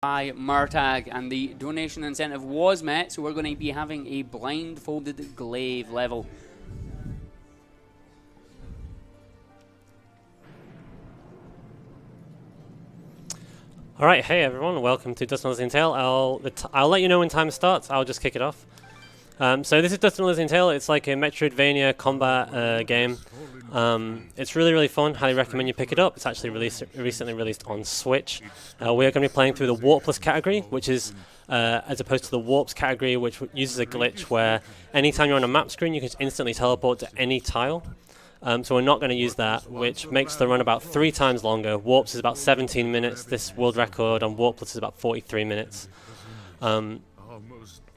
by Murtag, and the donation incentive was met, so we're going to be having a blindfolded glaive level. Alright, hey everyone, welcome to Dust and Elysian Tale. I'll let you know when time starts, I'll just kick it off. So this is Dust and Elysian Tale. It's like a Metroidvania combat game. It's really fun, highly recommend you pick it up. It's actually recently released on Switch. We are going to be playing through the Warpless category, which is as opposed to the Warps category, which uses a glitch where anytime you're on a map screen you can just instantly teleport to any tile. So we're not going to use that, which makes the run about 3 times longer. Warps is about 17 minutes. This world record on Warpless is about 43 minutes.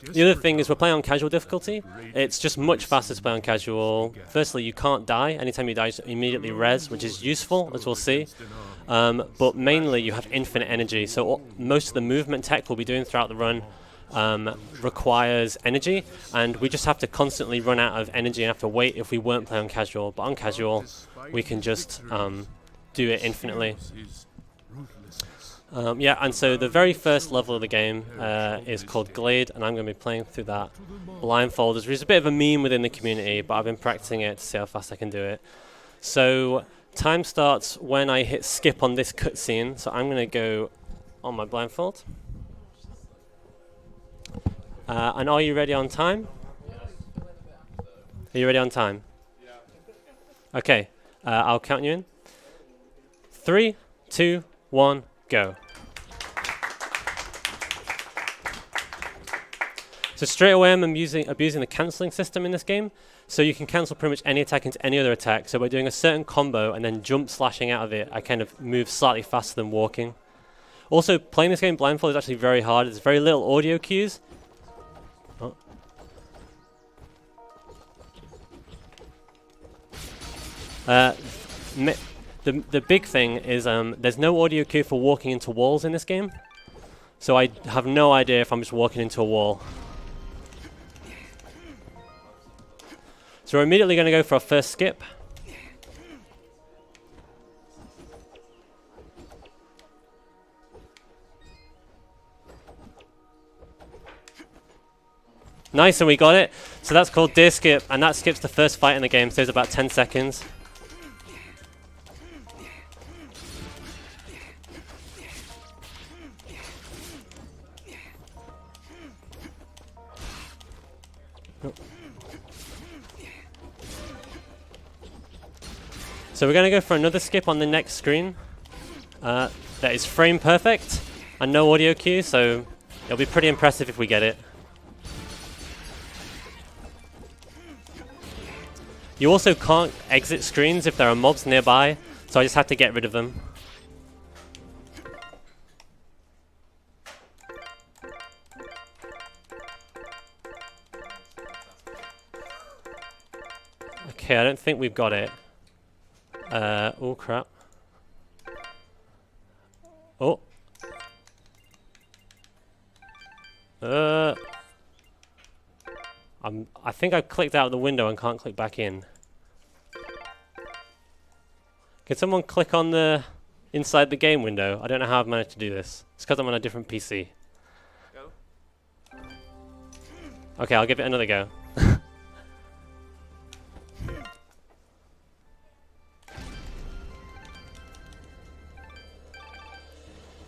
The other thing is we're playing on casual difficulty. It's just much faster to play on casual. Firstly, you can't die. Anytime you die, you immediately res, which is useful, as we'll see. But mainly, you have infinite energy. So most of the movement tech we'll be doing throughout the run requires energy, and we just have to constantly run out of energy and have to wait if we weren't playing on casual. But on casual, we can just do it infinitely. Yeah, and so the very first level of the game is called Glade, and I'm going to be playing through that blindfolded, which is a bit of a meme within the community, but I've been practicing it to see how fast I can do it. So time starts when I hit skip on this cutscene, so I'm going to go on my blindfold. And are you ready on time? Are you ready on time? Okay, I'll count you in. 3, 2, 1, go. So straight away I'm abusing the cancelling system in this game. So you can cancel pretty much any attack into any other attack. So by doing a certain combo and then jump slashing out of it, I kind of move slightly faster than walking. Also, playing this game blindfolded is actually very hard. There's very little audio cues. Oh. The big thing is there's no audio cue for walking into walls in this game, so I have no idea if I'm just walking into a wall. So we're immediately going to go for our first skip. Nice, and we got it. So that's called Deer Skip, and that skips the first fight in the game, so it's about 10 seconds. So we're going to go for another skip on the next screen. That is frame perfect and no audio cue, so it'll be pretty impressive if we get it. You also can't exit screens if there are mobs nearby, so I just have to get rid of them. Okay, I don't think we've got it. Oh crap. Oh. I think I clicked out of the window and can't click back in. Can someone click on the inside the game window? I don't know how I've managed to do this. It's because I'm on a different PC. Go. Okay, I'll give it another go.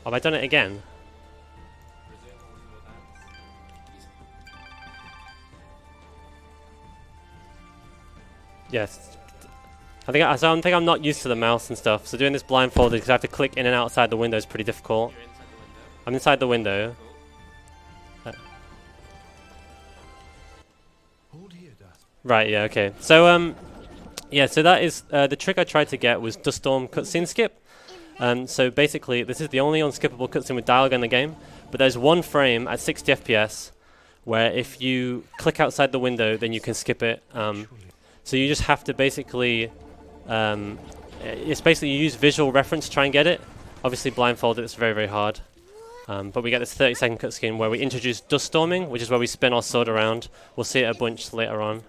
Have I done it again? Yes. I think I'm not used to the mouse and stuff, so doing this blindfolded because I have to click in and outside the window is pretty difficult. I'm inside the window. Right, yeah, okay. So, yeah, so that is, the trick I tried to get was Dust Storm cutscene skip. So basically, this is the only unskippable cutscene with dialogue in the game, but there's one frame at 60 FPS where if you click outside the window, then you can skip it. So you just have to basically, it's basically you use visual reference to try and get it. Obviously blindfolded, it's very hard. But we get this 30-second cutscene where we introduce dust storming, which is where we spin our sword around. We'll see it a bunch later on.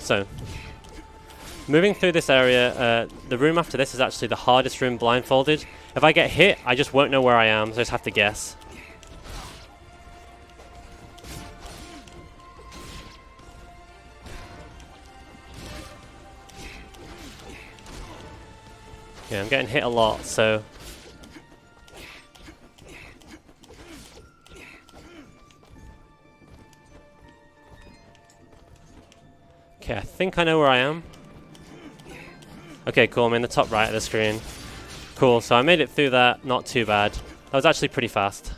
So Moving through this area, the room after this is actually the hardest room blindfolded. If I get hit, I just won't know where I am, so I just have to guess. Yeah, I'm getting hit a lot, so... Okay, I think I know where I am. Okay, cool, I'm in the top right of the screen. Cool, so I made it through that, not too bad. That was actually pretty fast.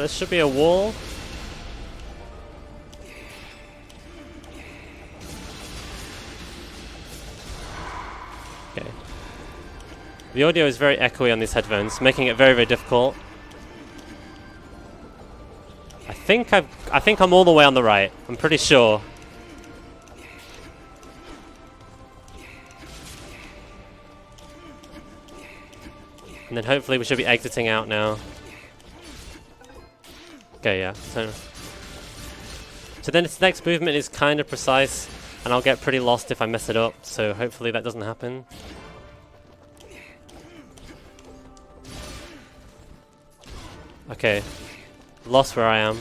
This should be a wall. Okay. The audio is very echoey on these headphones, making it very, very difficult. I think I'm all the way on the right. I'm pretty sure. And then hopefully we should be exiting out now. Okay, yeah. So then this next movement is kind of precise, and I'll get pretty lost if I mess it up, so hopefully that doesn't happen. Okay. Lost where I am.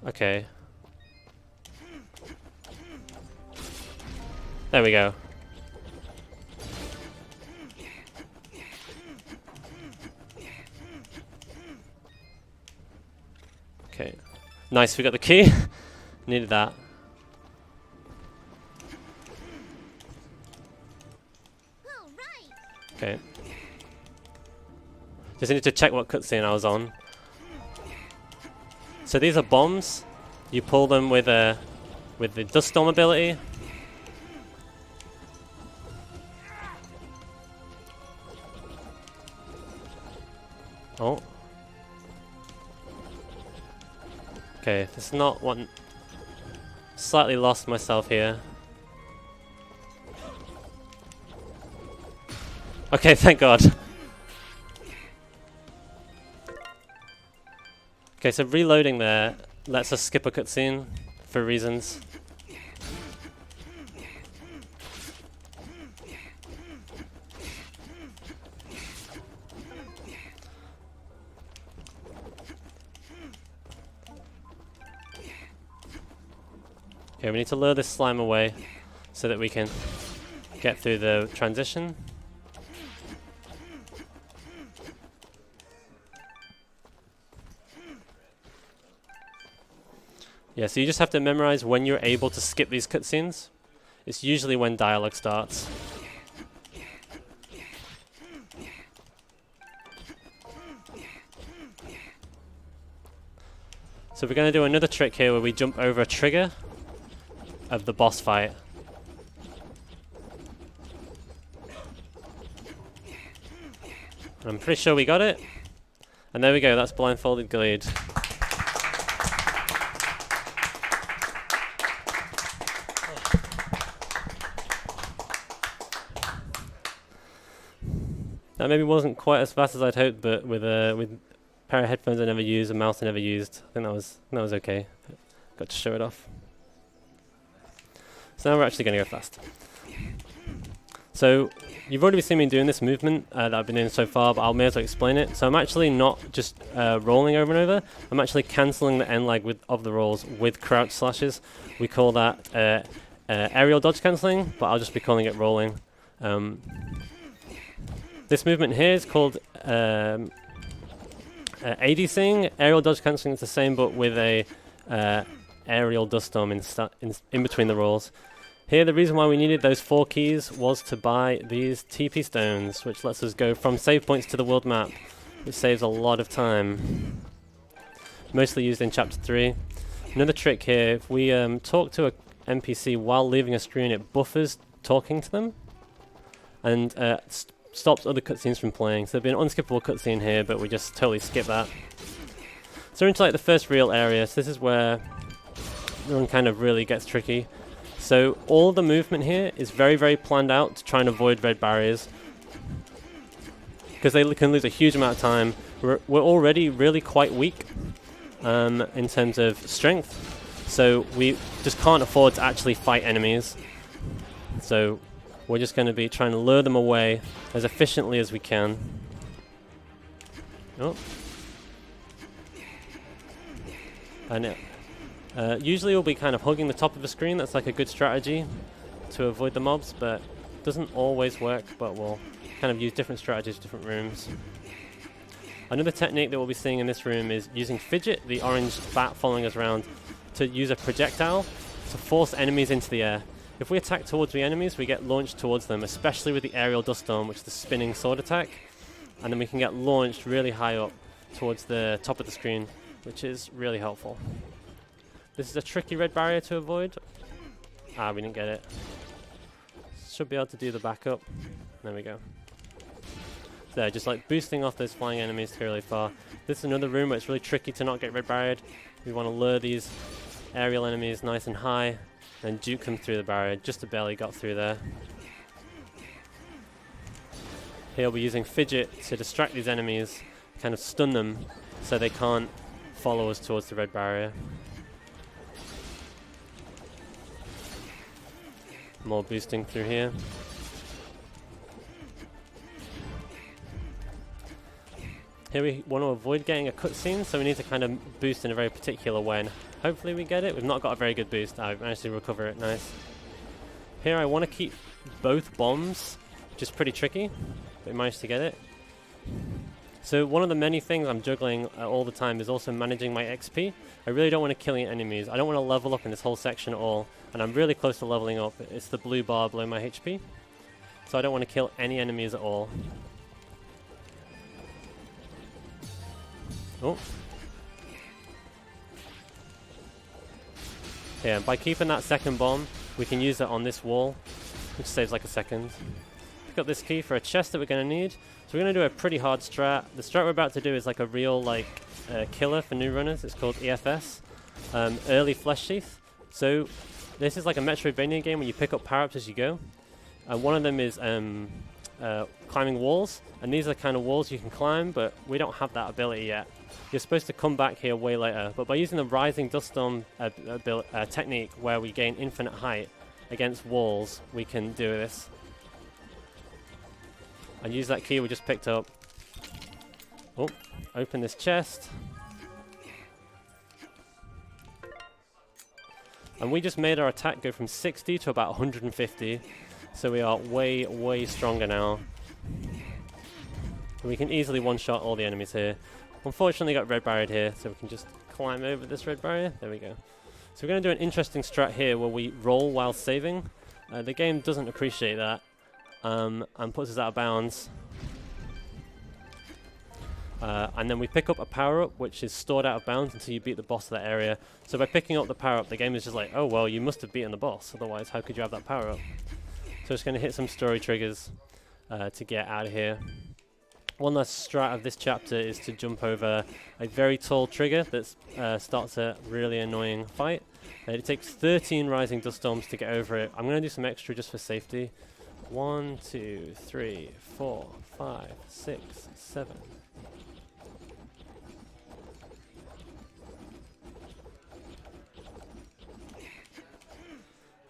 Okay. There we go. Okay. Nice, we got the key. Needed that. Okay. Just need to check what cutscene I was on. So these are bombs. You pull them with the dust storm ability. Oh. Okay, this is not one. Slightly lost myself here. Okay, thank God. Okay, so reloading there lets us skip a cutscene for reasons. Okay, we need to lure this slime away so that we can get through the transition. Yeah, so you just have to memorize when you're able to skip these cutscenes. It's usually when dialogue starts. So we're going to do another trick here where we jump over a trigger of the boss fight. I'm pretty sure we got it. And there we go, that's blindfolded Glade. That maybe wasn't quite as fast as I'd hoped, but with a pair of headphones I never used, a mouse I never used, I think that was okay. Got to show it off. So now we're actually going to go fast. So you've already seen me doing this movement that I've been doing so far, but I'll may as well explain it. So I'm actually not just rolling over and over. I'm actually cancelling the end leg of the rolls with crouch slashes. We call that aerial dodge cancelling, but I'll just be calling it rolling. This movement here is called ADCing. Aerial dodge cancelling is the same, but with a aerial dust storm in between the rolls. Here, the reason why we needed those 4 keys was to buy these TP stones, which lets us go from save points to the world map, which saves a lot of time. Mostly used in Chapter 3. Another trick here, if we talk to an NPC while leaving a screen, it buffers talking to them, and stops other cutscenes from playing. So there'll be an unskippable cutscene here, but we just totally skip that. So we're into like the first real area. So this is where the run kind of really gets tricky. So all the movement here is very, very planned out to try and avoid red barriers, because they can lose a huge amount of time. We're already really quite weak in terms of strength, so we just can't afford to actually fight enemies. So we're just going to be trying to lure them away as efficiently as we can. Oh. And usually we'll be kind of hugging the top of the screen. That's like a good strategy to avoid the mobs, but it doesn't always work, but we'll kind of use different strategies, different rooms. Another technique that we'll be seeing in this room is using Fidget, the orange bat following us around, to use a projectile to force enemies into the air. If we attack towards the enemies, we get launched towards them, especially with the aerial dust storm, which is the spinning sword attack, and then we can get launched really high up towards the top of the screen, which is really helpful. This is a tricky red barrier to avoid. Ah, we didn't get it. Should be able to do the backup. There we go. There, just like boosting off those flying enemies to go really far. This is another room where it's really tricky to not get red barriered. We want to lure these aerial enemies nice and high, and duke them through the barrier. Just to barely got through there. Here we're using Fidget to distract these enemies, kind of stun them so they can't follow us towards the red barrier. More boosting through here. Here we want to avoid getting a cutscene, so we need to kind of boost in a very particular way, and hopefully we get it. We've not got a very good boost. I've managed to recover it, nice. Here I want to keep both bombs, which is pretty tricky, but we managed to get it. So one of the many things I'm juggling all the time is also managing my XP. I really don't want to kill any enemies. I don't want to level up in this whole section at all, and I'm really close to leveling up. It's the blue bar below my HP, so I don't want to kill any enemies at all. Oh. Yeah, by keeping that second bomb, we can use it on this wall, which saves like a second. Pick up this key for a chest that we're going to need. So we're going to do a pretty hard strat. The strat we're about to do is like a real killer for new runners. It's called EFS, Early Flesh Sheath. So this is like a Metroidvania game where you pick up power-ups as you go. One of them is climbing walls, and these are the kind of walls you can climb, but we don't have that ability yet. You're supposed to come back here way later, but by using the Rising Dust Storm technique where we gain infinite height against walls, we can do this. And use that key we just picked up. Oh, open this chest. And we just made our attack go from 60 to about 150. So we are way, way stronger now. And we can easily one-shot all the enemies here. Unfortunately got red barriered here, so we can just climb over this red barrier. There we go. So we're going to do an interesting strat here where we roll while saving. The game doesn't appreciate that. And puts us out of bounds. And then we pick up a power-up which is stored out of bounds until you beat the boss of that area. So by picking up the power-up, the game is just like, oh well, you must have beaten the boss, otherwise how could you have that power-up? So it's going to hit some story triggers to get out of here. One last strat of this chapter is to jump over a very tall trigger that starts a really annoying fight. It takes 13 Rising Dust Storms to get over it. I'm going to do some extra just for safety. 1, 2, 3, 4, 5, 6, 7.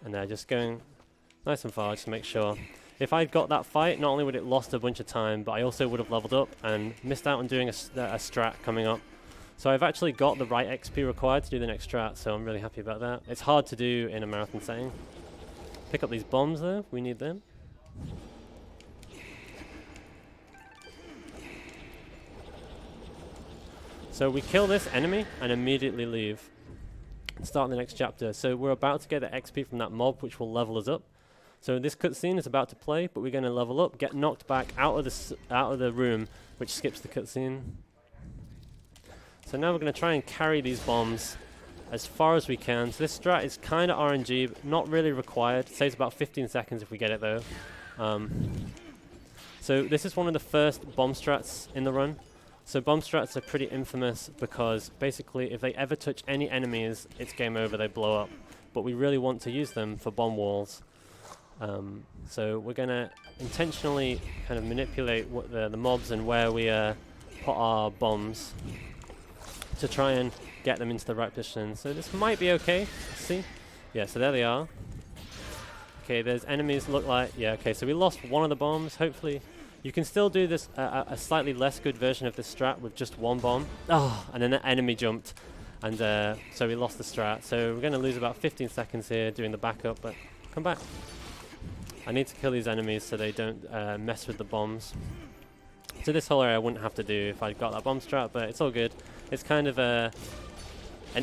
And they're just going nice and far just to make sure. If I'd got that fight, not only would it lost a bunch of time, but I also would have leveled up and missed out on doing a strat coming up. So I've actually got the right XP required to do the next strat, so I'm really happy about that. It's hard to do in a marathon setting. Pick up these bombs though, we need them. So we kill this enemy and immediately leave. Start the next chapter. So we're about to get the XP from that mob, which will level us up. So this cutscene is about to play, but we're going to level up, get knocked back out of the room, which skips the cutscene. So now we're going to try and carry these bombs as far as we can. So this strat is kind of RNG, but not really required. It saves about 15 seconds if we get it though. So So this is one of the first bomb strats in the run. So bomb strats are pretty infamous because basically if they ever touch any enemies, it's game over, they blow up. But we really want to use them for bomb walls. So we're going to intentionally kind of manipulate what the mobs and where we put our bombs to try and get them into the right position. So this might be okay. Let's see. Yeah, so there they are. Okay, there's enemies look like... Yeah, okay, so we lost one of the bombs. Hopefully you can still do this, a slightly less good version of this strat with just one bomb. Oh, and then the enemy jumped. And so we lost the strat. So we're going to lose about 15 seconds here doing the backup, but come back. I need to kill these enemies so they don't mess with the bombs. So this whole area I wouldn't have to do if I'd got that bomb strat, but it's all good. It's kind of an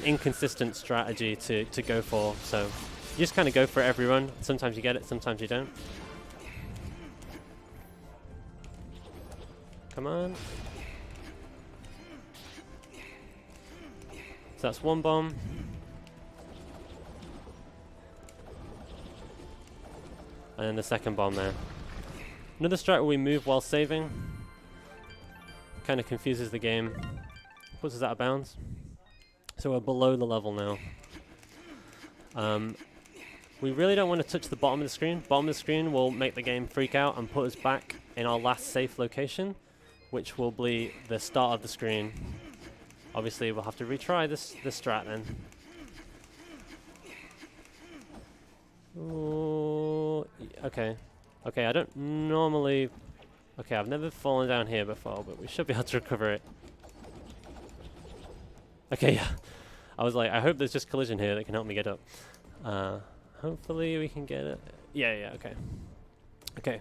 inconsistent strategy to go for, so you just kind of go for it every run. Sometimes you get it, sometimes you don't. Come on. So that's one bomb. And then the second bomb there. Another strat where we move while saving. Kind of confuses the game. Puts us out of bounds. So we're below the level now. We really don't want to touch the bottom of the screen. Bottom of the screen will make the game freak out and put us back in our last safe location, which will be the start of the screen. Obviously we'll have to retry this strat then. Ooh, okay. Okay, I don't normally... Okay, I've never fallen down here before, but we should be able to recover it. Okay, yeah. I was like, I hope there's just collision here that can help me get up. Hopefully we can get it. Yeah, okay. Okay.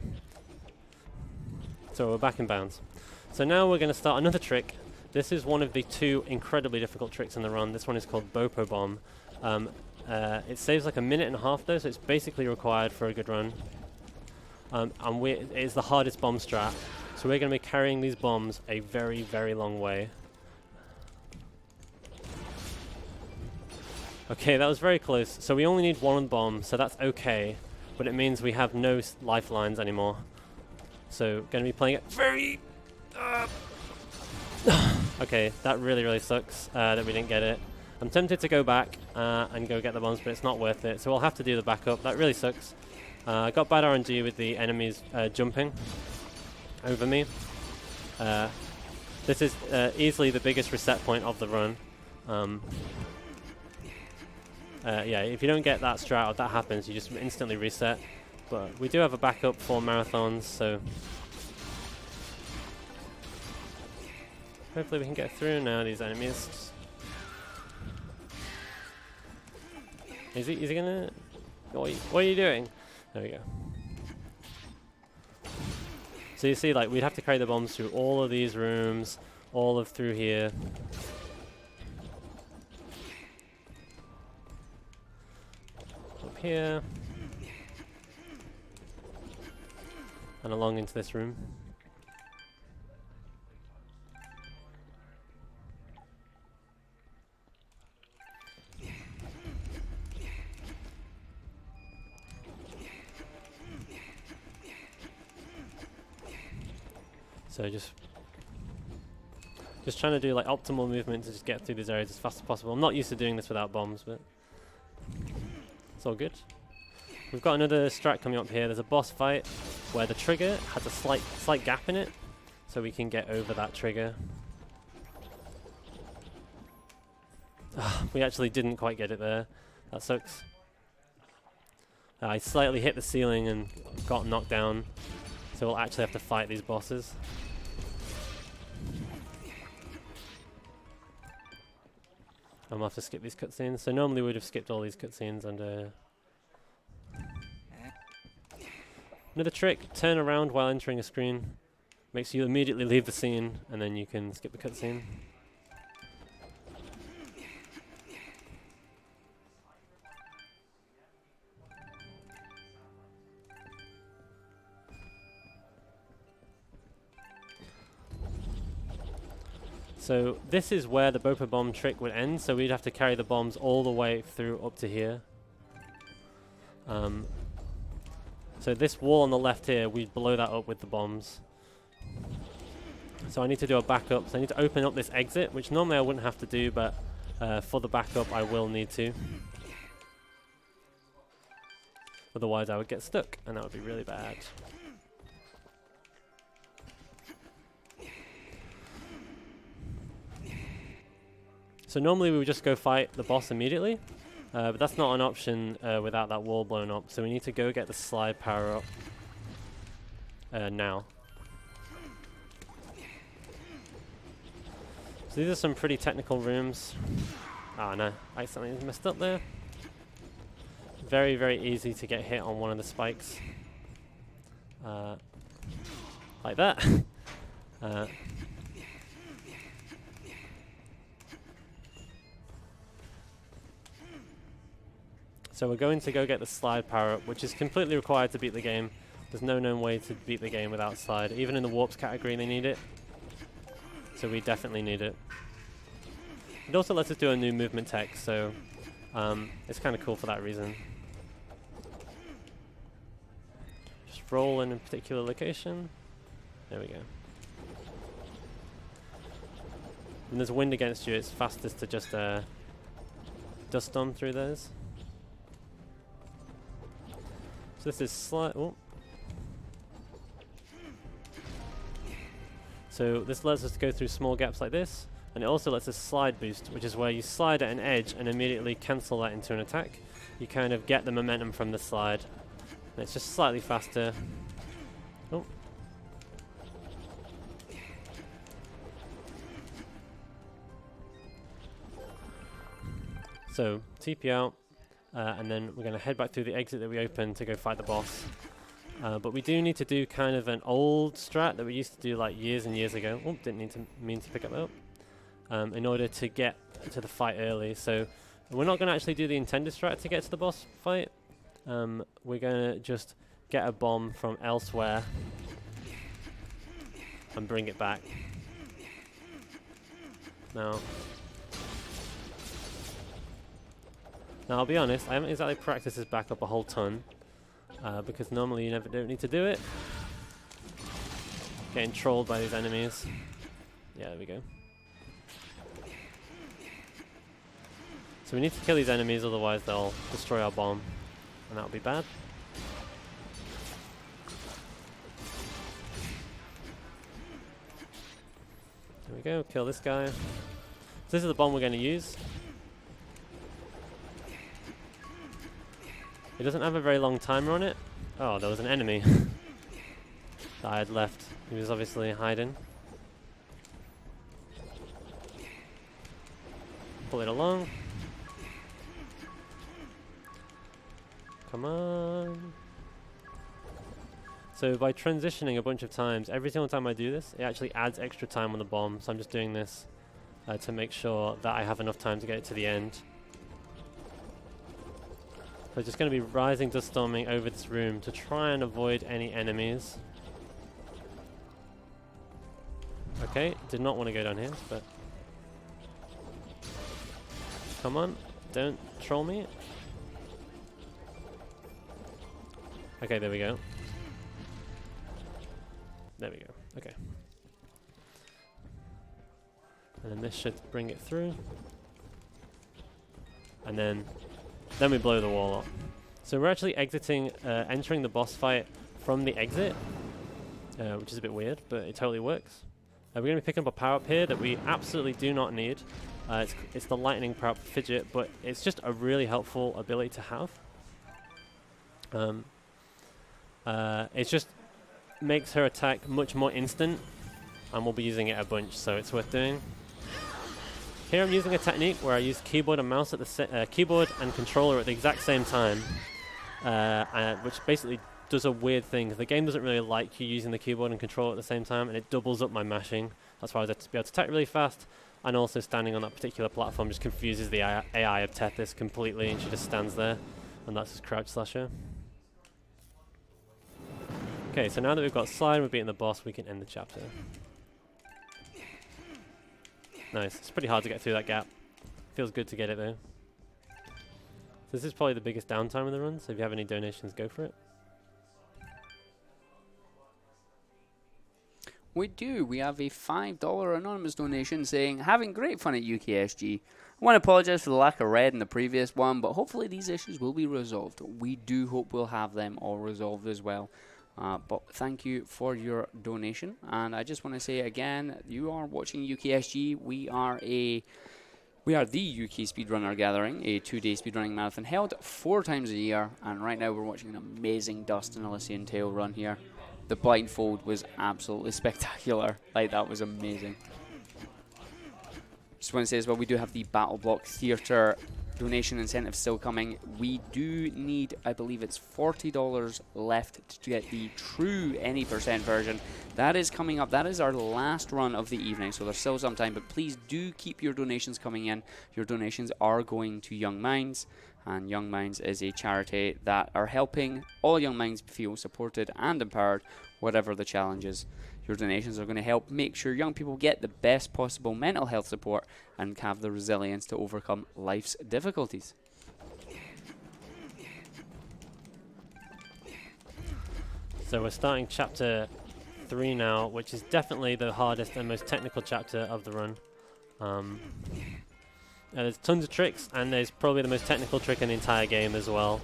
So we're back in bounds. So now we're going to start another trick. This is one of the two incredibly difficult tricks in the run. This one is called Bopo Bomb. It saves like a minute and a half though, so it's basically required for a good run. And it's the hardest bomb strat. So we're going to be carrying these bombs a very, very long way. Okay, that was very close. So we only need one bomb, so that's okay. But it means we have no lifelines anymore. So going to be playing it very... Okay, that really, really sucks that we didn't get it. I'm tempted to go back and go get the bombs, but it's not worth it. So we'll have to do the backup. That really sucks. I got bad RNG with the enemies jumping over me. This is easily the biggest reset point of the run. Yeah, if you don't get that strat or that happens, you just instantly reset. But we do have a backup for marathons, so hopefully we can get through now these enemies. Is he gonna... What are you doing? There we go. So you see, like, we'd have to carry the bombs through all of these rooms, all of through here. Up here. And along into this room. So just trying to do like optimal movement to just get through these areas as fast as possible. I'm not used to doing this without bombs, but it's all good. We've got another strat coming up here. There's a boss fight where the trigger has a slight gap in it, so we can get over that trigger. We actually didn't quite get it there. That sucks. I slightly hit the ceiling and got knocked down, so we'll actually have to fight these bosses. I'm gonna have to skip these cutscenes. So normally we'd have skipped all these cutscenes and another trick, turn around while entering a screen. Makes you immediately leave the scene and then you can skip the cutscene. So this is where the Bopo bomb trick would end, so we'd have to carry the bombs all the way through up to here. So this wall on the left here, we'd blow that up with the bombs. So I need to do a backup. So I need to open up this exit, which normally I wouldn't have to do, but for the backup I will need to. Otherwise I would get stuck, and that would be really bad. So normally we would just go fight the boss immediately, but that's not an option without that wall blown up. So we need to go get the slide power up now. So these are some pretty technical rooms. Ah no, I accidentally messed up there. Very, very easy to get hit on one of the spikes. Like that. So we're going to go get the slide power up, which is completely required to beat the game. There's no known way to beat the game without slide. Even in the warps category they need it. So we definitely need it. It also lets us do a new movement tech, so it's kind of cool for that reason. Just roll in a particular location. There we go. When there's wind against you, it's fastest to just dust storm through those. So this is slide. Oh. So this lets us go through small gaps like this, and it also lets us slide boost, which is where you slide at an edge and immediately cancel that into an attack. You kind of get the momentum from the slide, and it's just slightly faster. Oh. So TP out. And then we're going to head back through the exit that we opened to go fight the boss. But we do need to do kind of an old strat that we used to do like years and years ago. Oh, didn't mean to pick up that up. In order to get to the fight early. So we're not going to actually do the intended strat to get to the boss fight. We're going to just get a bomb from elsewhere and bring it back. Now I'll be honest, I haven't exactly practiced this backup a whole ton, because normally you don't need to do it. Getting trolled by these enemies. Yeah, there we go. So we need to kill these enemies, otherwise they'll destroy our bomb, and that'll be bad. There we go, kill this guy. So this is the bomb we're going to use. It doesn't have a very long timer on it. Oh, there was an enemy that I had left. He was obviously hiding. Pull it along. Come on. So by transitioning a bunch of times, every single time I do this, it actually adds extra time on the bomb. So I'm just doing this to make sure that I have enough time to get it to the end. So just going to be rising dust storming over this room to try and avoid any enemies. Okay, did not want to go down here, but come on, don't troll me. Okay, there we go. There we go. Okay. And then this should bring it through. And then we blow the wall up. So we're actually entering the boss fight from the exit, which is a bit weird, but it totally works. We're going to be picking up a power-up here that we absolutely do not need. It's the lightning power-up fidget, but it's just a really helpful ability to have. It just makes her attack much more instant, and we'll be using it a bunch, so it's worth doing. Here I'm using a technique where I use keyboard and mouse at the keyboard and controller at the exact same time, which basically does a weird thing. The game doesn't really like you using the keyboard and controller at the same time, and it doubles up my mashing. That's why I was able to be able to attack really fast, and also standing on that particular platform just confuses the AI of Tethys completely, and she just stands there, and that's his crouch slasher. Okay, so now that we've got slide and we're beating the boss, we can end the chapter. Nice. It's pretty hard to get through that gap. Feels good to get it though. So this is probably the biggest downtime of the run, so if you have any donations, go for it. We do. We have a $5 anonymous donation saying, having great fun at UKSG. I want to apologise for the lack of red in the previous one, but hopefully these issues will be resolved. We do hope we'll have them all resolved as well. But thank you for your donation. And I just want to say again, you are watching UKSG. We are the UK Speedrunner Gathering, a 2-day speedrunning marathon held 4 times a year. And right now we're watching an amazing Dust and Elysian tail run here. The blindfold was absolutely spectacular. Like, that was amazing. Just want to say as well, we do have the Battle Block Theatre donation incentive still coming. We do need, I believe it's $40 left to get the true any percent version. That is coming up. That is our last run of the evening, so there's still some time, but please do keep your donations coming in. Your donations are going to Young Minds, and Young Minds is a charity that are helping all young minds feel supported and empowered, whatever the challenges. Your donations are going to help make sure young people get the best possible mental health support and have the resilience to overcome life's difficulties. So we're starting chapter 3 now, which is definitely the hardest and most technical chapter of the run. There's tons of tricks, and there's probably the most technical trick in the entire game as well.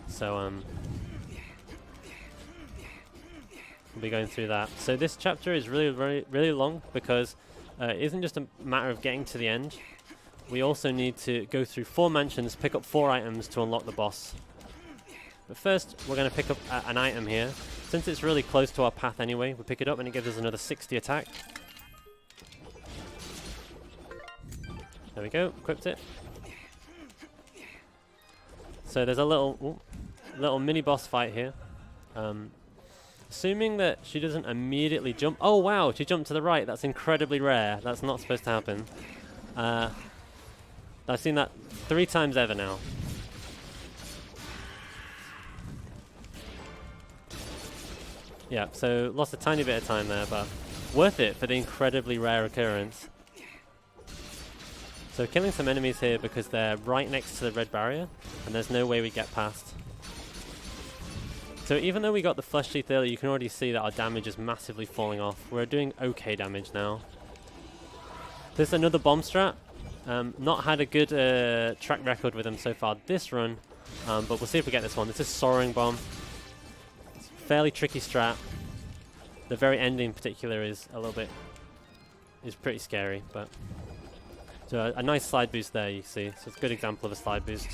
So we'll be going through that. So this chapter is really long because it isn't just a matter of getting to the end. We also need to go through 4 mansions, pick up 4 items to unlock the boss. But first, we're going to pick up an item here. Since it's really close to our path anyway, we pick it up and it gives us another 60 attack. There we go, equipped it. So there's a little mini boss fight here. Assuming that she doesn't immediately jump. Oh wow, she jumped to the right. That's incredibly rare. That's not supposed to happen. I've seen that 3 times ever now. Yeah, so lost a tiny bit of time there, but worth it for the incredibly rare occurrence. So killing some enemies here because they're right next to the red barrier, and there's no way we get past. So even though we got the flesh teeth earlier, you can already see that our damage is massively falling off. We're doing okay damage now. There's another bomb strat. Not had a good track record with them so far this run, but we'll see if we get this one. This is Soaring Bomb. It's a fairly tricky strat. The very ending in particular is pretty scary, but so a nice slide boost there, you see. So it's a good example of a slide boost.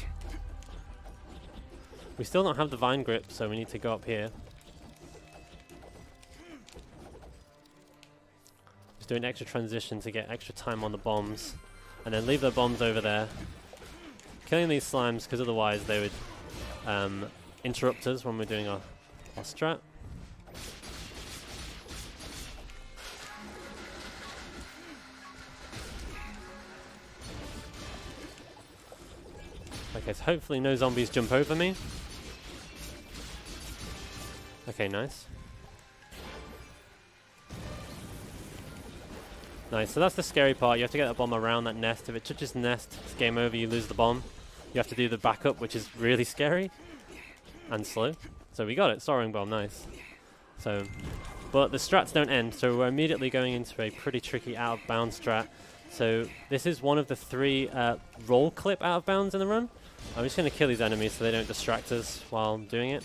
We still don't have the vine grip, so we need to go up here. Just do an extra transition to get extra time on the bombs, and then leave the bombs over there. Killing these slimes, because otherwise they would interrupt us when we're doing our strat. Okay, so hopefully no zombies jump over me. Okay, nice. Nice, so that's the scary part. You have to get the bomb around that nest. If it touches the nest, it's game over, you lose the bomb. You have to do the backup, which is really scary and slow. So we got it, Soaring Bomb, nice. So, but the strats don't end, so we're immediately going into a pretty tricky out of bounds strat. So this is one of the 3 roll clip out of bounds in the run. I'm just going to kill these enemies so they don't distract us while doing it.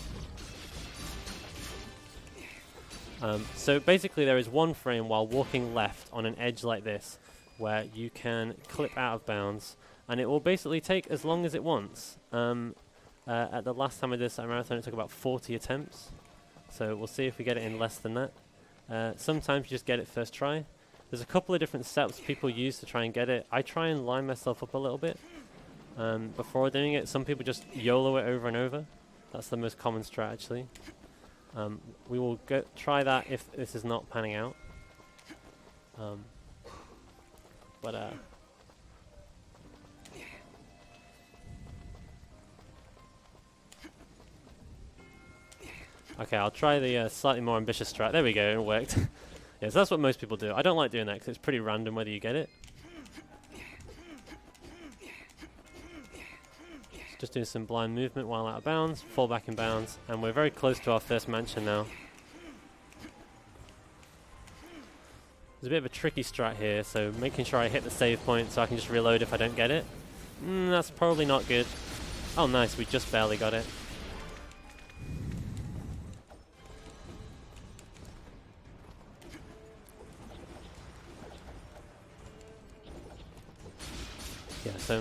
So basically there is one frame while walking left on an edge like this where you can clip out of bounds, and it will basically take as long as it wants. At the last time I did this marathon, it took about 40 attempts. So we'll see if we get it in less than that. Sometimes you just get it first try. There's a couple of different steps people use to try and get it. I try and line myself up a little bit before doing it. Some people just YOLO it over and over. That's the most common strat, actually. We will try that if this is not panning out. Okay, I'll try the slightly more ambitious strat. There we go, it worked. Yeah, so that's what most people do. I don't like doing that because it's pretty random whether you get it. Just doing some blind movement while out of bounds, fall back in bounds, and we're very close to our first mansion now. There's a bit of a tricky strat here, so making sure I hit the save point so I can just reload if I don't get it. That's probably not good. Oh nice, we just barely got it. Yeah,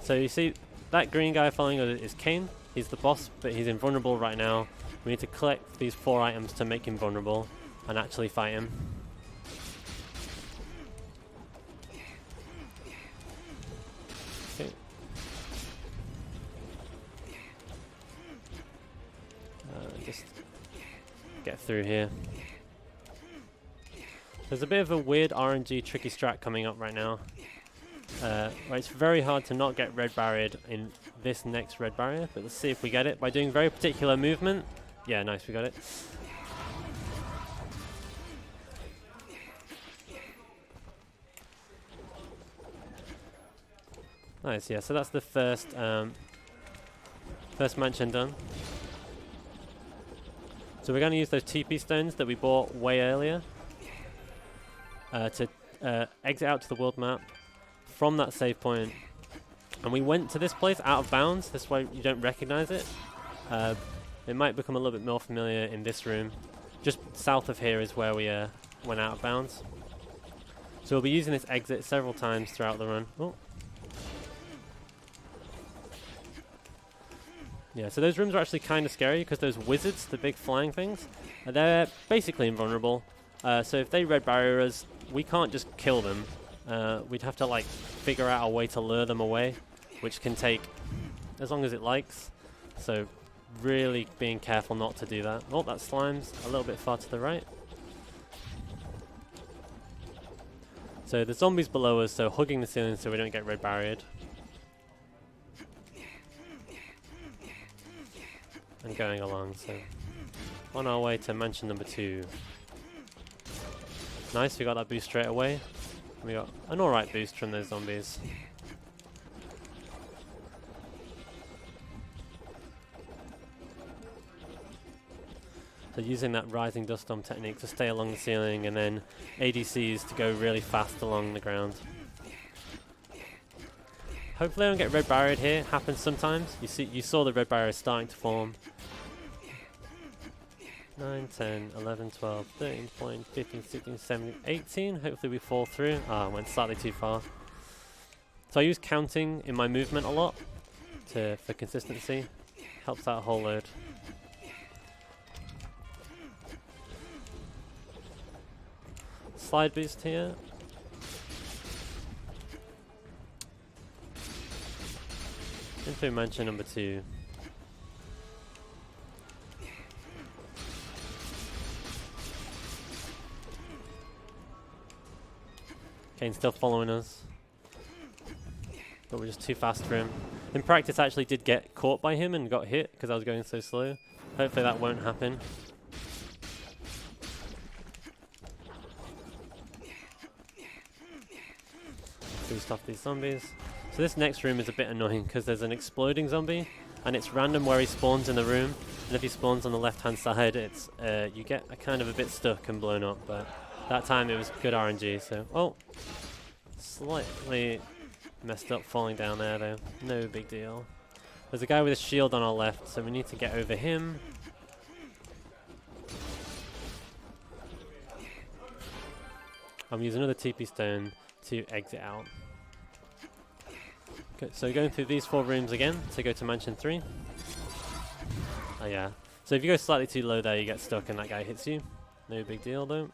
so you see that green guy following us is Kane. He's the boss, but he's invulnerable right now. We need to collect these 4 items to make him vulnerable and actually fight him. Okay. Just get through here. There's a bit of a weird RNG tricky strat coming up right now. Where it's very hard to not get red barriered in this next red barrier, but let's see if we get it by doing very particular movement. Yeah, nice, we got it. Nice, yeah, so that's the first mansion done. So we're going to use those TP stones that we bought way earlier to exit out to the world map from that save point. And we went to this place out of bounds, this way you don't recognize it. It might become a little bit more familiar in this room. Just south of here is where we went out of bounds. So we'll be using this exit several times throughout the run. Oh. Yeah, so those rooms are actually kind of scary because those wizards, the big flying things, they're basically invulnerable. So if they red barrier us, we can't just kill them. We'd have to like figure out a way to lure them away, which can take as long as it likes. So really being careful not to do that. Oh, that slime's a little bit far to the right. So the zombies below us, so hugging the ceiling so we don't get red barriered. And going along, so on our way to mansion number 2. Nice, we got that boost straight away. We got an alright boost from those zombies. So using that rising dust storm technique to stay along the ceiling, and then ADCs to go really fast along the ground. Hopefully I don't get red barriered here. Happens sometimes. You saw the red barrier starting to form. 9, 10, 11, 12, 13, 14, 15, 16, 17, 18. Hopefully we fall through. Ah, I went slightly too far. So I use counting in my movement a lot for consistency. Helps out a whole load. Slide boost here. Into mansion number 2. Kane's still following us, but we're just too fast for him. In practice, I actually did get caught by him and got hit because I was going so slow. Hopefully that won't happen. Boost off these zombies. So this next room is a bit annoying because there's an exploding zombie and it's random where he spawns in the room, and if he spawns on the left hand side, it's you get a kind of a bit stuck and blown up, but that time it was good RNG. So oh, slightly messed up falling down there though, no big deal. There's a guy with a shield on our left, so we need to get over him. I'm using another TP stone to exit out. Okay, so going through these 4 rooms again to go to mansion 3. Oh yeah. So if you go slightly too low there, you get stuck and that guy hits you. No big deal though.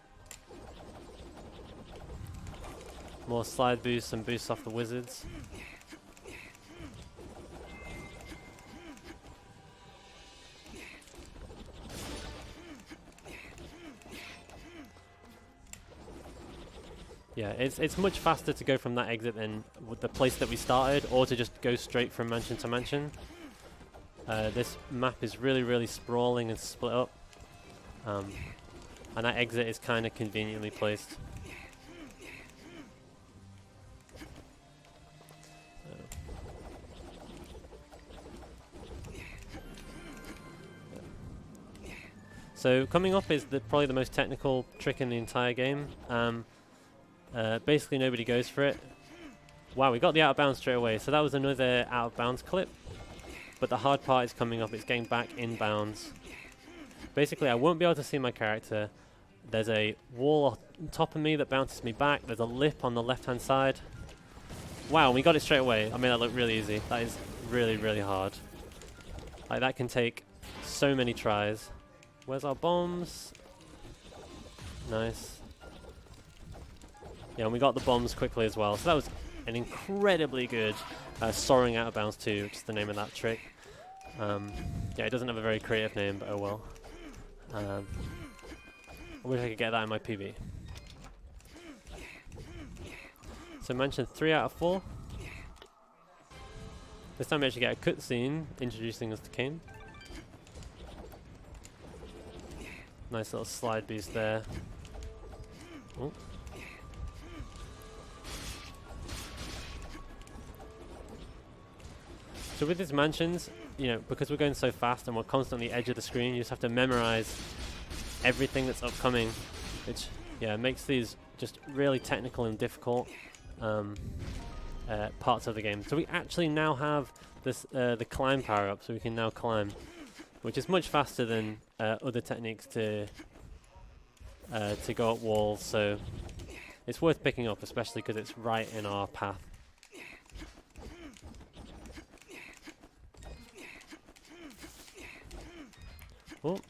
More slide boosts and boosts off the wizards. Yeah, it's much faster to go from that exit than with the place that we started, or to just go straight from mansion to mansion. This map is really sprawling and split up, and that exit is kind of conveniently placed. So coming up is probably the most technical trick in the entire game. Basically nobody goes for it. Wow, we got the out of bounds straight away, so that was another out of bounds clip. But the hard part is coming up, it's getting back in bounds. Basically, I won't be able to see my character. There's a wall on top of me that bounces me back. There's a lip on the left-hand side. Wow, we got it straight away. I mean, that looked really easy. That is really, really hard. Like, that can take so many tries. Where's our bombs? Nice. Yeah, and we got the bombs quickly as well. So that was an incredibly good soaring out of bounds too, which is the name of that trick. Yeah, it doesn't have a very creative name, but oh well. I wish I could get that in my PB. So I mentioned 3 out of 4. This time we actually get a cutscene introducing us to Kane. Nice little slide boost there. Oh. So with these mansions, you know, because we're going so fast and we're constantly edge of the screen, you just have to memorize everything that's upcoming, which, yeah, makes these just really technical and difficult parts of the game. So we actually now have this the climb power up, so we can now climb, which is much faster than other techniques to go up walls. So it's worth picking up, especially because it's right in our path. Oh.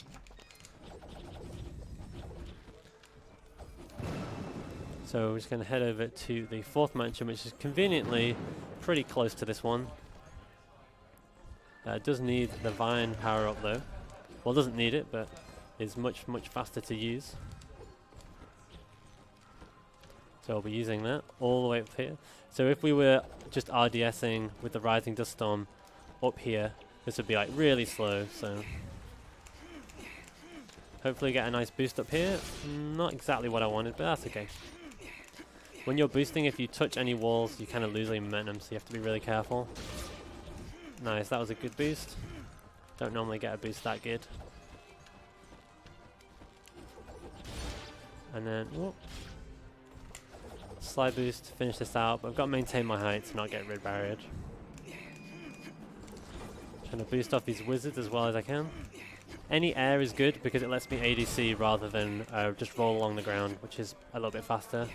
So we're just going to head over to the 4th mansion, which is conveniently pretty close to this one. It does need the vine power up though. Well, it doesn't need it, but is much faster to use. So I'll be using that all the way up here. So if we were just RDSing with the Rising Dust Storm up here, this would be like really slow. So hopefully get a nice boost up here. Not exactly what I wanted, but that's okay. When you're boosting, if you touch any walls, you kind of lose the momentum, so you have to be really careful. Nice, that was a good boost. Don't normally get a boost that good. And then, whoop. Slide boost, finish this out, but I've got to maintain my height to not get red barriered. Trying to boost off these wizards as well as I can. Any air is good because it lets me ADC rather than just roll along the ground, which is a little bit faster.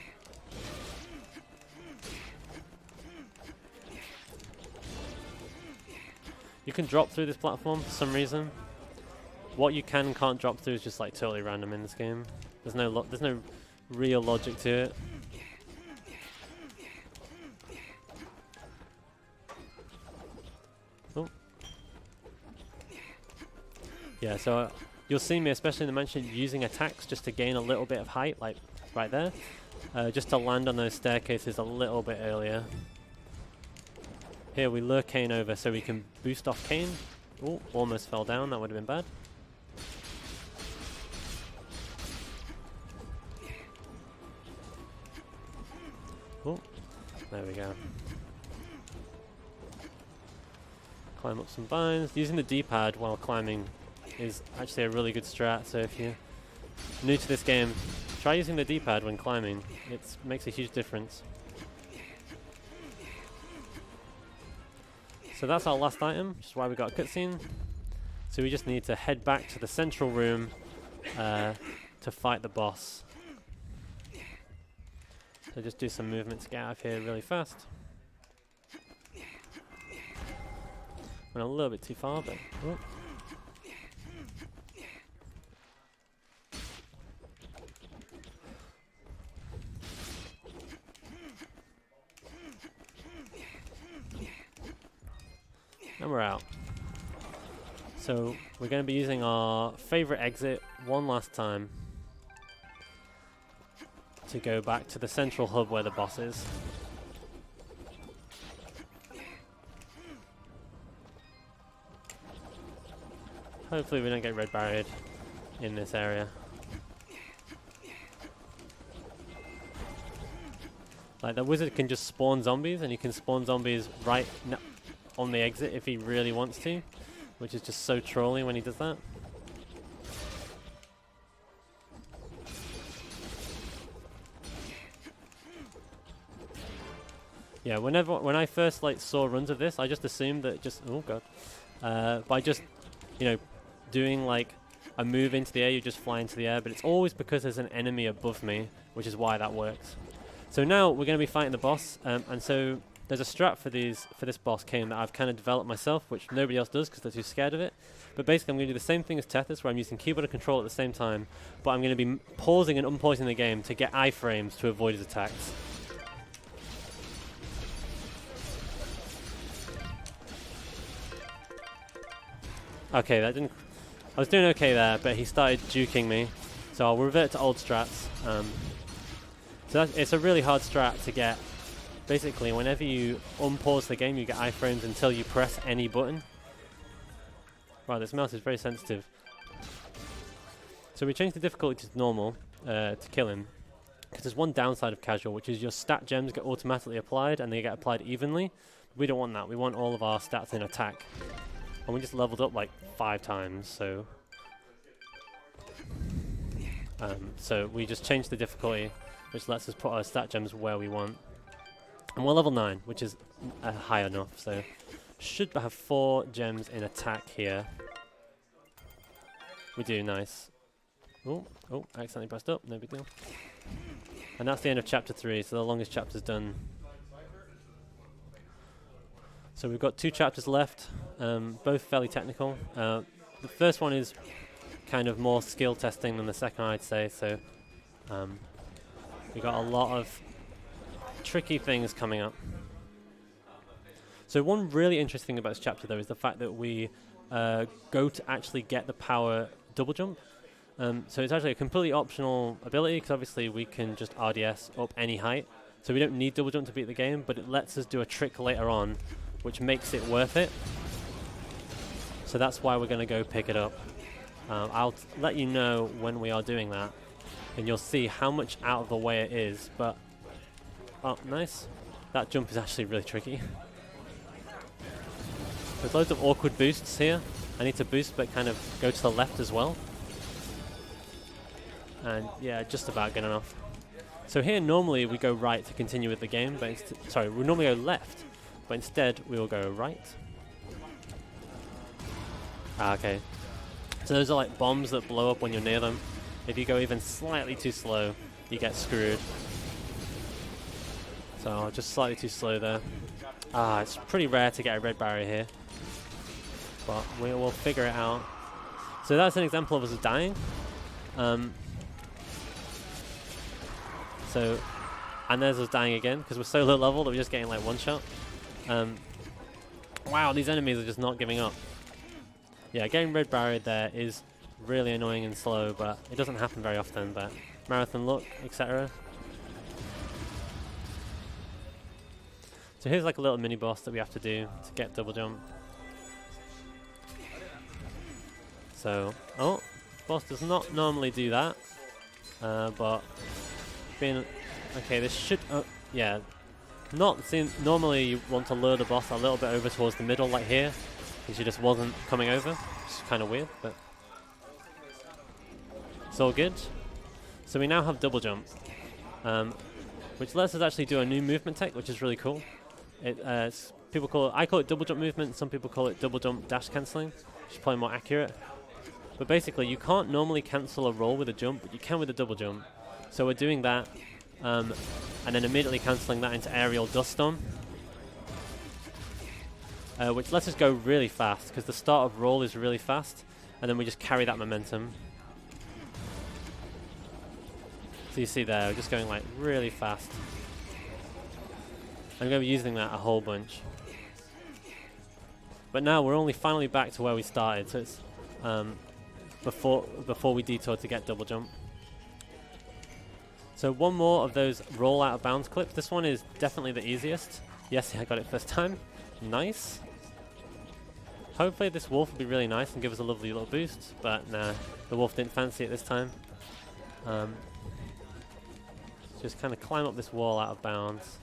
You can drop through this platform for some reason. What you can and can't drop through is just like totally random in this game. There's no real logic to it. Oh. Yeah, so you'll see me, especially in the mansion, using attacks just to gain a little bit of height, like right there, just to land on those staircases a little bit earlier. Here we lure Kane over so we can boost off Kane. Oh, almost fell down, that would have been bad. Oh, there we go. Climb up some vines. Using the D-pad while climbing is actually a really good strat, so if you're new to this game, try using the D-pad when climbing. It makes a huge difference. So that's our last item, which is why we got a cutscene. So we just need to head back to the central room to fight the boss. So just do some movement to get out of here really fast. Went a little bit too far, but... Oh. And we're out. So we're going to be using our favorite exit one last time to go back to the central hub where the boss is. Hopefully we don't get red barriered in this area. Like, the wizard can just spawn zombies, and he can spawn zombies right on the exit if he really wants to, which is just so trolly when he does that. Yeah, when I first like saw runs of this, I just assumed that just oh god, by just doing like a move into the air, you just fly into the air. But it's always because there's an enemy above me, which is why that works. So now we're going to be fighting the boss, and so there's a strat for this boss Kane that I've kind of developed myself, which nobody else does because they're too scared of it. But basically, I'm going to do the same thing as Tetris, where I'm using keyboard and control at the same time, but I'm going to be pausing and unpausing the game to get iframes to avoid his attacks. Okay, that didn't... I was doing okay there, but he started juking me, so I'll revert to old strats. So it's a really hard strat to get. Basically, whenever you unpause the game, you get iframes until you press any button. Wow, this mouse is very sensitive. So we changed the difficulty to normal to kill him, because there's one downside of casual, which is your stat gems get automatically applied, and they get applied evenly. We don't want that. We want all of our stats in attack. And we just leveled up like 5 times, so... so we just changed the difficulty, which lets us put our stat gems where we want. And we're level 9, which is high enough, so should have 4 gems in attack here. We do, nice. Oh, accidentally pressed up, no big deal. And that's the end of chapter 3, so the longest chapter's done. So we've got 2 chapters left, both fairly technical. The first one is kind of more skill testing than the second, I'd say, so we got a lot of tricky things coming up. So one really interesting thing about this chapter though is the fact that we go to actually get the power double jump. So it's actually a completely optional ability, because obviously we can just RDS up any height, so we don't need double jump to beat the game, but it lets us do a trick later on which makes it worth it. So that's why we're going to go pick it up. I'll let you know when we are doing that, and you'll see how much out of the way it is. But oh, nice. That jump is actually really tricky. There's loads of awkward boosts here. I need to boost, but kind of go to the left as well. And yeah, just about good enough. So here, normally we go right to continue with the game, but sorry, we normally go left, but instead we will go right. Okay. So those are like bombs that blow up when you're near them. If you go even slightly too slow, you get screwed. So just slightly too slow there. It's pretty rare to get a red barrier here, but we will figure it out. So that's an example of us dying. And there's us dying again, because we're so low level that we're just getting like one shot. Wow, these enemies are just not giving up. Yeah, getting red barrier there is really annoying and slow, but it doesn't happen very often. But marathon luck, etc. So here's like a little mini boss that we have to do to get double jump. So, boss does not normally do that, but being okay, this should normally you want to lure the boss a little bit over towards the middle, like here, because she just wasn't coming over, which is kind of weird, but it's all good. So we now have double jump, which lets us actually do a new movement tech, which is really cool. I call it double jump movement. Some people call it double jump dash cancelling, which is probably more accurate. But basically, you can't normally cancel a roll with a jump, but you can with a double jump. So we're doing that, and then immediately cancelling that into aerial dust storm, which lets us go really fast, because the start of roll is really fast, and then we just carry that momentum. So you see there, we're just going like really fast. I'm going to be using that a whole bunch. But now we're only finally back to where we started, so it's before we detour to get double jump. So one more of those roll out of bounds clips. This one is definitely the easiest. Yes, I got it first time. Nice. Hopefully this wolf will be really nice and give us a lovely little boost, but nah, the wolf didn't fancy it this time. Just kind of climb up this wall out of bounds.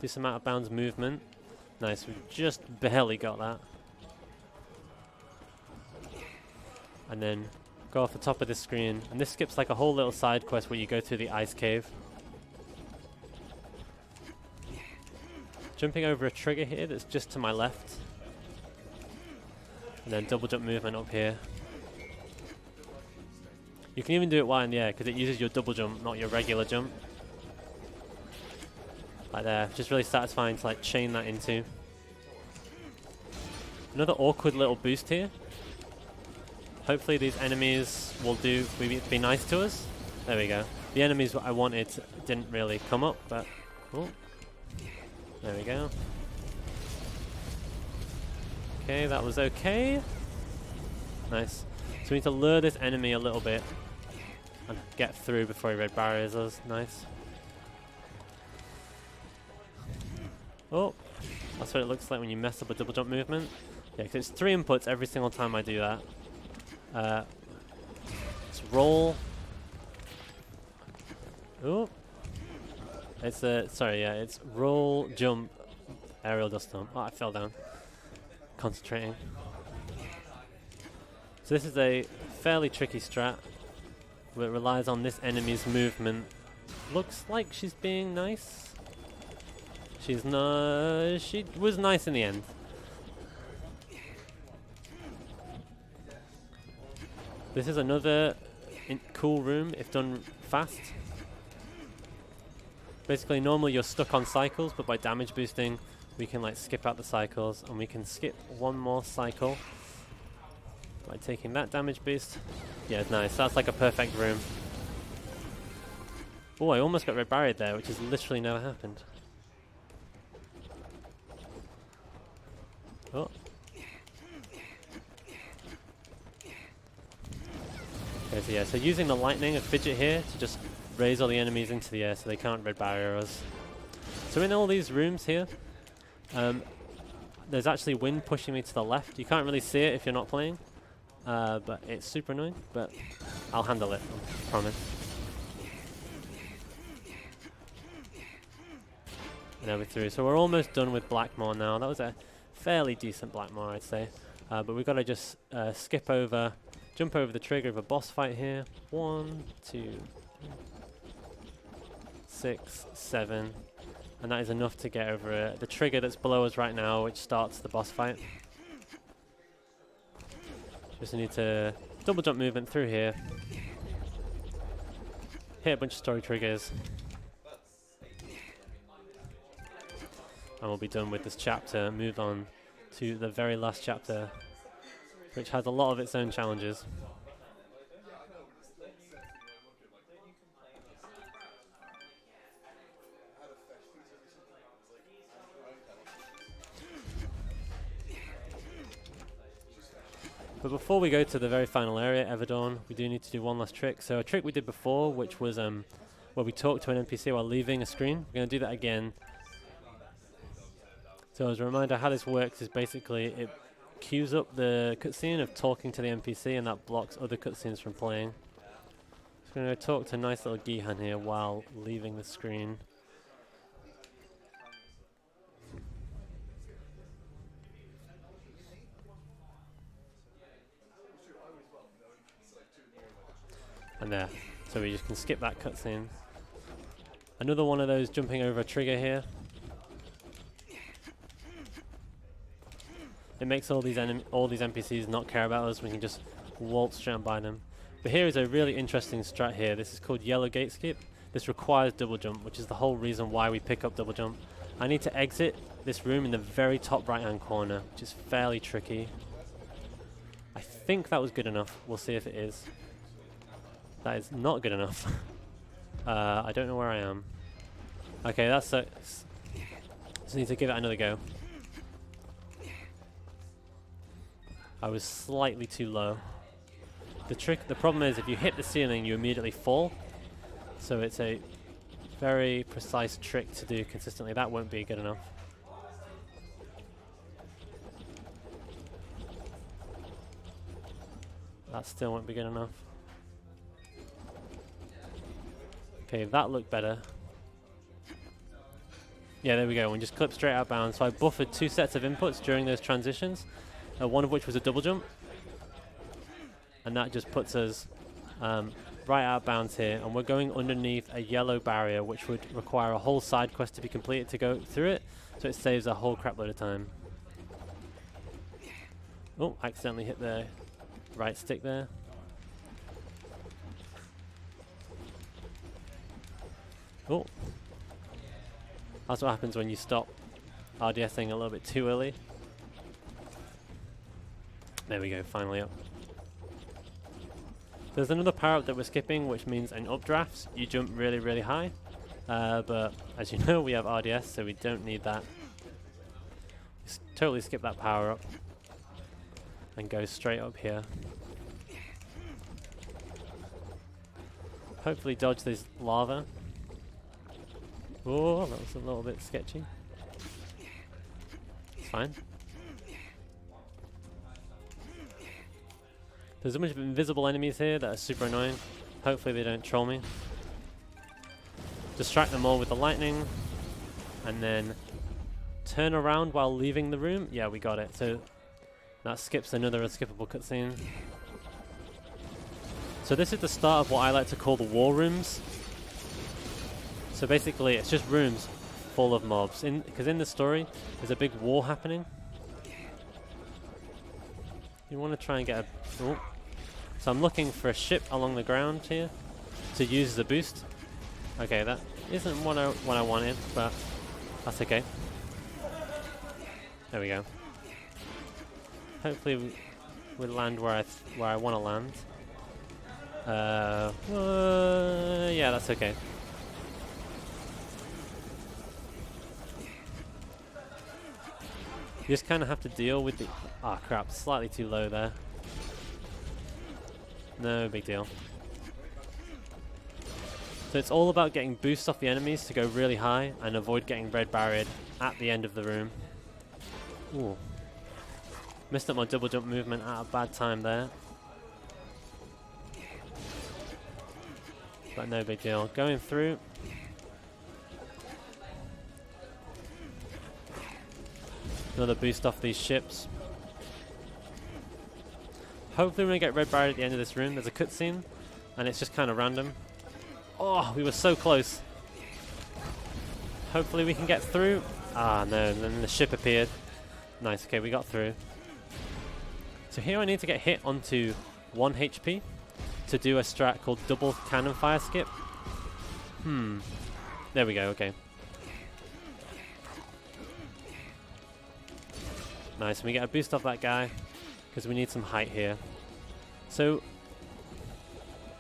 Do some out of bounds movement. Nice, we just barely got that. And then go off the top of this screen. And this skips like a whole little side quest where you go through the ice cave. jumping over a trigger here that's just to my left. And then double jump movement up here. You can even do it while in the air because it uses your double jump, not your regular jump. Like there, just really satisfying to like chain that into. Another awkward little boost here. Hopefully these enemies will be nice to us. There we go. The enemies I wanted didn't really come up, but oh, there we go. Okay, that was okay. Nice. So we need to lure this enemy a little bit and get through before he red barriers us. Nice. Oh, that's what it looks like when you mess up a double jump movement. Yeah, because it's 3 inputs every single time I do that. Let's roll. Oh, it's it's roll, jump, aerial dust storm. Oh, I fell down. Concentrating. So this is a fairly tricky strat. Where it relies on this enemy's movement. Looks like she's being nice. She's not. She was nice in the end. This is another cool room if done fast. Basically, normally you're stuck on cycles, but by damage boosting, we can like skip out the cycles, and we can skip one more cycle by taking that damage boost. Yeah, it's nice. That's like a perfect room. Oh, I almost got red barriered there, which has literally never happened. Oh. Okay, so yeah, so using the lightning and fidget here to just raise all the enemies into the air so they can't red barrier us. So in all these rooms here, there's actually wind pushing me to the left. You can't really see it if you're not playing, but it's super annoying, but I'll handle it, I promise. And now we're through. So we're almost done with Blackmore now. That was a fairly decent Blackmore, I'd say. But we've got to just jump over the trigger of a boss fight here. 1, 2, 6, 7. And that is enough to get over the trigger that's below us right now, which starts the boss fight. Just need to double jump movement through here. Hit a bunch of story triggers. And we'll be done with this chapter. Move on to the very last chapter, which has a lot of its own challenges. But before we go to the very final area, Everdawn, we do need to do one last trick. So a trick we did before, which was where we talked to an NPC while leaving a screen. We're going to do that again. So as a reminder, how this works is basically it queues up the cutscene of talking to the NPC, and that blocks other cutscenes from playing. So we're going to talk to a nice little Gihan here while leaving the screen. And there. So we just can skip that cutscene. Another one of those jumping over a trigger here. It makes all these NPCs not care about us. We can just waltz straight by them. But here is a really interesting strat here. This is called yellow gate skip. This requires double jump, which is the whole reason why we pick up double jump. I need to exit this room in the very top right hand corner, which is fairly tricky. I think that was good enough. We'll see if it is. That is not good enough. I don't know where I am. Okay, that's just need to give it another go. I was slightly too low. The problem is if you hit the ceiling, you immediately fall. So it's a very precise trick to do consistently. That won't be good enough. That still won't be good enough. Okay, that looked better. Yeah, there we go. We just clip straight out of bounds. So I buffered 2 sets of inputs during those transitions, one of which was a double jump. And that just puts us right out of bounds here, and we're going underneath a yellow barrier, which would require a whole side quest to be completed to go through it, so it saves a whole crap load of time. Oh, accidentally hit the right stick there. Oh. That's what happens when you stop RDSing a little bit too early. There we go, finally up. There's another power up that we're skipping, which means in updrafts you jump really, really high. But as you know, we have RDS, so we don't need that. Just totally skip that power up and go straight up here. Hopefully dodge this lava. Oh, that was a little bit sketchy. It's fine. There's a bunch of invisible enemies here that are super annoying. Hopefully they don't troll me. Distract them all with the lightning. And then turn around while leaving the room. Yeah, we got it. So that skips another unskippable cutscene. So this is the start of what I like to call the war rooms. So basically it's just rooms full of mobs. Because in the story there's a big war happening. You want to try and get a... Oh. So I'm looking for a ship along the ground here to use as a boost. Okay, that isn't what I wanted, but that's okay. There we go. Hopefully we land where I want to land. Yeah, that's okay. You just kind of have to deal with the... Ah, crap, slightly too low there. No big deal. So it's all about getting boosts off the enemies to go really high and avoid getting red barriered at the end of the room. Ooh. Missed up my double jump movement at a bad time there. But no big deal. Going through. Another boost off these ships. Hopefully we're going to get red barrier at the end of this room. There's a cutscene, and it's just kind of random. Oh, we were so close. Hopefully we can get through. Ah, no, and then the ship appeared. Nice, okay, we got through. So here I need to get hit onto 1 HP to do a strat called double cannon fire skip. There we go, okay. Nice, and we get a boost off that guy because we need some height here. So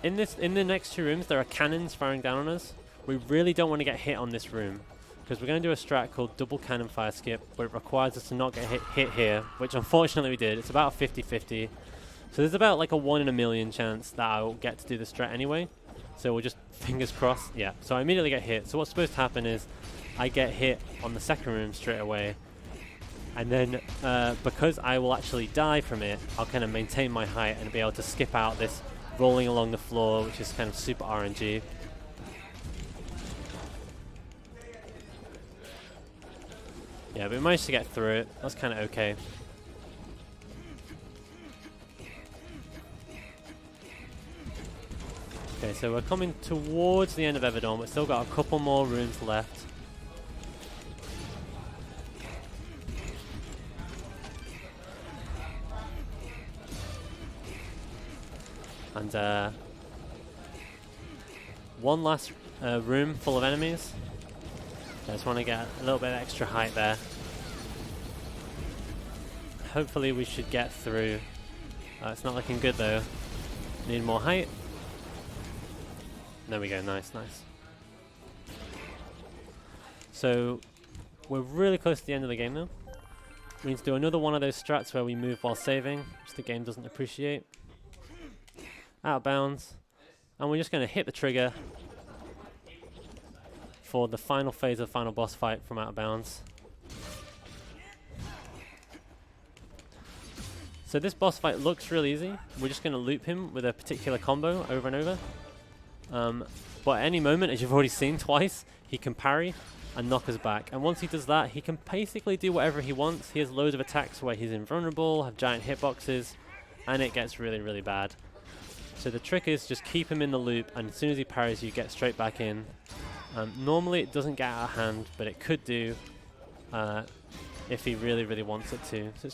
in the next two rooms there are cannons firing down on us. We really don't want to get hit on this room because we're going to do a strat called double cannon fire skip where it requires us to not get hit here, which unfortunately we did. It's about 50-50. So there's about like a 1 in a million chance that I'll get to do the strat anyway. So we'll just fingers crossed. Yeah, so I immediately get hit. So what's supposed to happen is I get hit on the second room straight away. And then because I will actually die from it, I'll kind of maintain my height and be able to skip out this rolling along the floor, which is kind of super RNG. Yeah, but we managed to get through it. That's kind of okay. Okay, so we're coming towards the end of Everdorm. We've still got a couple more rooms left. And one last room full of enemies. I just want to get a little bit of extra height there. Hopefully we should get through. It's not looking good though. Need more height. There we go, nice, nice. So we're really close to the end of the game now. We need to do another one of those strats where we move while saving, which the game doesn't appreciate. Out of bounds, and we're just going to hit the trigger for the final phase of the final boss fight from out of bounds. So this boss fight looks really easy. We're just going to loop him with a particular combo over and over. But at any moment, as you've already seen twice, he can parry and knock us back. And once he does that, he can basically do whatever he wants. He has loads of attacks where he's invulnerable, have giant hitboxes, and it gets really, really bad. So the trick is just keep him in the loop, and as soon as he parries, you get straight back in. Normally it doesn't get out of hand, but it could do if he really, really wants it to. So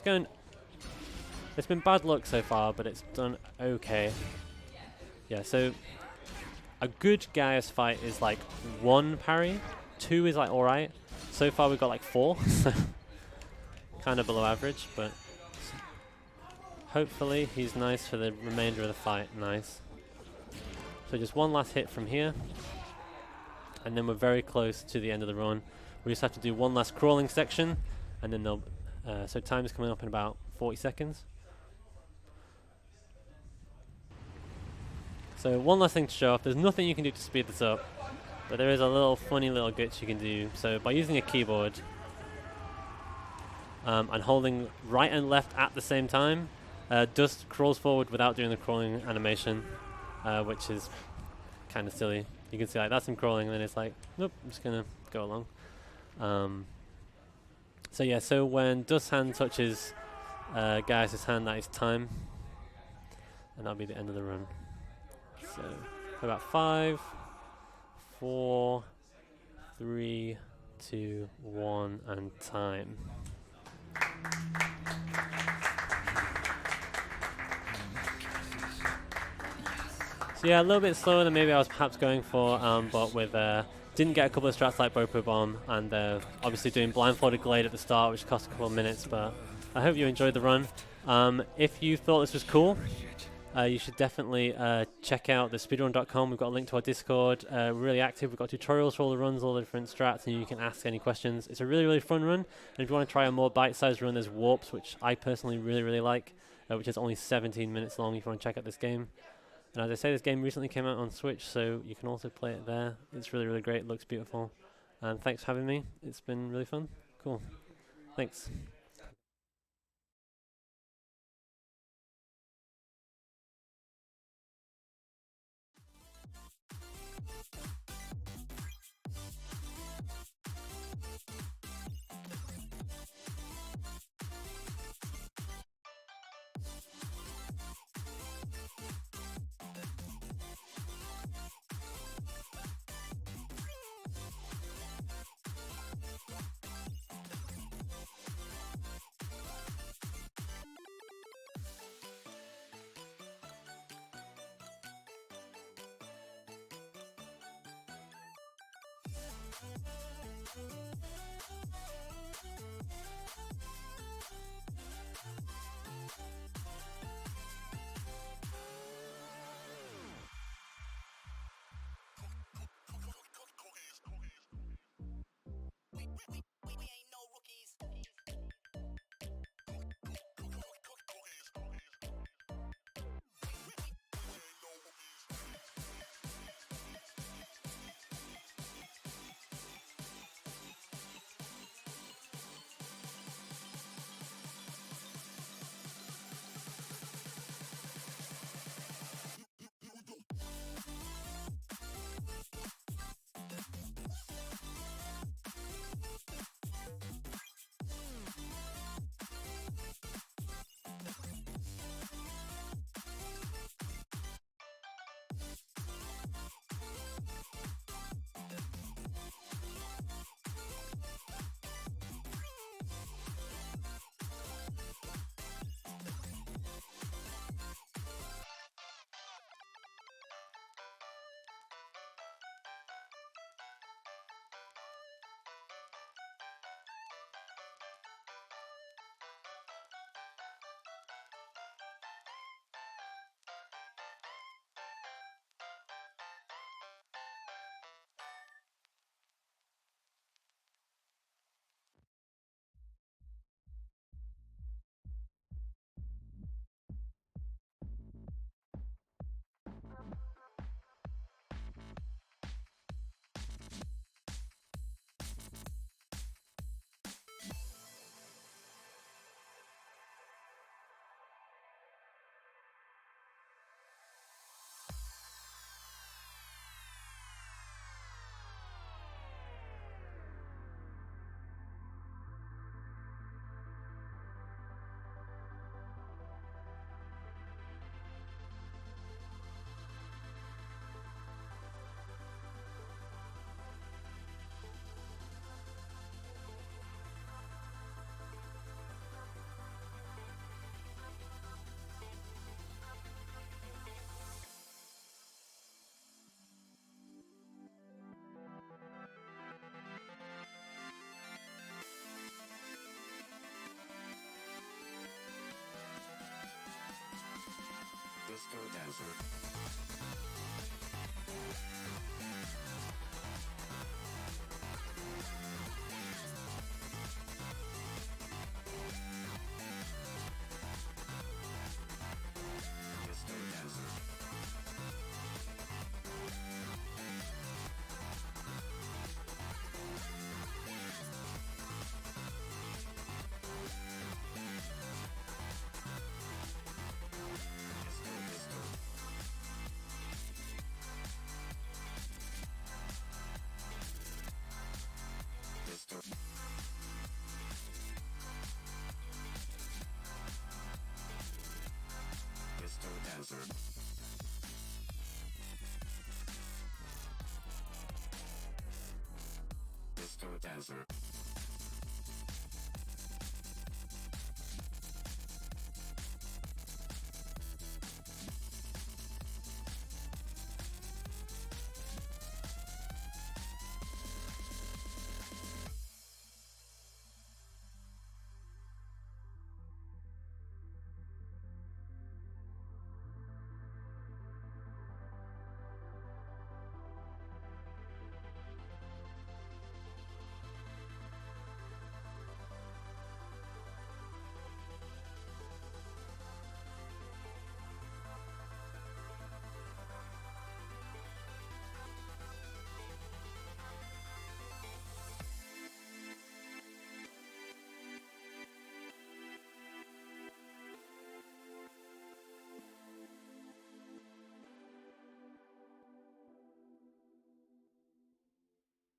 it's been bad luck so far, but it's done okay. Yeah, so a good Gaius fight is like 1 parry, 2 is like alright. So far we've got like 4, so kind of below average, but hopefully he's nice for the remainder of the fight. Nice. So just 1 last hit from here, and then we're very close to the end of the run. We just have to do 1 last crawling section, and then they'll. So time is coming up in about 40 seconds. So 1 last thing to show off. There's nothing you can do to speed this up, but there is a little funny little glitch you can do. So by using a keyboard and holding right and left at the same time, Dust crawls forward without doing the crawling animation, which is kind of silly. You can see like that's him crawling, and then it's like, nope, I'm just gonna go along. So yeah, so when Dust's hand touches Gaius' hand, that is time, and that'll be the end of the run. So about 5, 4, 3, 2, 1, and time. So yeah, a little bit slower than maybe I was perhaps going for, but with didn't get a couple of strats like Bopo Bomb, and obviously doing Blindfolded Glade at the start, which cost a couple of minutes, but I hope you enjoyed the run. If you thought this was cool, you should definitely check out the speedrun.com. We've got a link to our Discord. We're really active. We've got tutorials for all the runs, all the different strats, and you can ask any questions. It's a really, really fun run. And if you want to try a more bite-sized run, there's Warps, which I personally really, really like, which is only 17 minutes long if you want to check out this game. And as I say, this game recently came out on Switch, so you can also play it there. It's really, really great. It looks beautiful. And thanks for having me. It's been really fun. Cool. Thanks.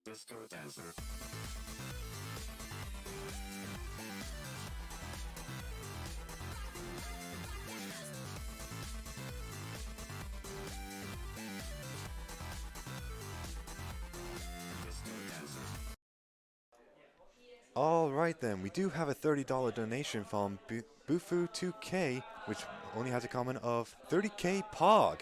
Disco Dancer. Alright then, we do have a $30 donation from Bufu2K, which only has a comment of 30k Pog.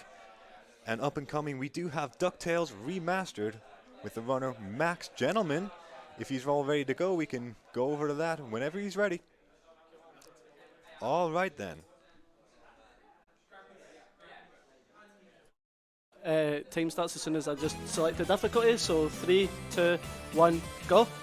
And up and coming, we do have DuckTales Remastered with the runner Max Gentleman. If he's all ready to go, we can go over to that whenever he's ready. Alright then. Time starts as soon as I just select the difficulty, so 3, 2, 1, go.